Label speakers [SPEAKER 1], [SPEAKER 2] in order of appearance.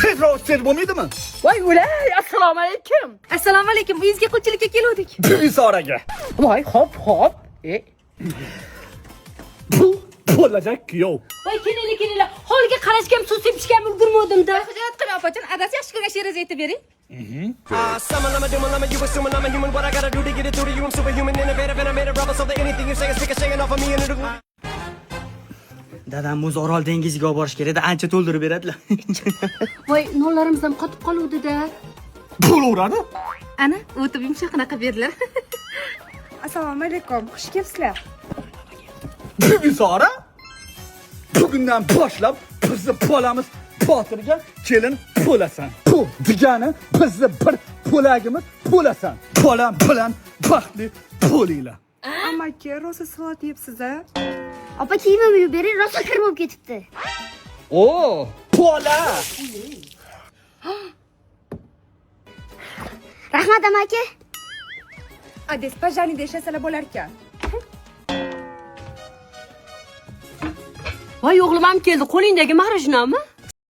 [SPEAKER 1] Tezroq sen bo'lmaydimi?
[SPEAKER 2] Voy o'lay, assalomu alaykum.
[SPEAKER 3] Assalomu alaykum. Uyingizga qulchilikka keldik.
[SPEAKER 1] Bizoraga.
[SPEAKER 2] Voy, hop.
[SPEAKER 1] Bo'lajak kuyov.
[SPEAKER 3] Voy, kelinglar. Holiga qarashga ham suv sepishga ham ulgurmadim-da. Hujjat qiling opachon, adasi yaxshi ko'rgan she'ringizni aytib bering.
[SPEAKER 4] Summon, you assuming I'm a human. What I gotta do to get it through to you? I'm superhuman, innovative, and I made a rubber so that anything you say is sick of shaking off of me and it'll.
[SPEAKER 5] Dadam o'zi Orol dengiziga olib borish kerak edi, ancha to'ldirib beradilar.
[SPEAKER 3] Voy, nonlarimiz ham qotib qoluvdi-da.
[SPEAKER 1] Bo'laveradi.
[SPEAKER 3] Ana, o'tib yumshoqina qilib berdilar.
[SPEAKER 6] Assalomu alaykum. Xush kelibsizlar.
[SPEAKER 1] Bizora. Bugundan boshlab bizni polamiz Botirga kelin bo'lasan. Bu degani bizni bir polagimiz bo'lasan. Polam bilan baxtli bo'linglar.
[SPEAKER 6] Amaki, rosa salat yeyapsiz-a?
[SPEAKER 7] Opa kiyimimni yuvib bering, rosa kir bo'lib ketibdi.
[SPEAKER 1] O, pola.
[SPEAKER 7] Rahmat amaki.
[SPEAKER 6] Ades pajani ishlasalar bo'lar ekan.
[SPEAKER 3] Voy, o'g'lim ham keldi. Qo'lingdagi marojnami?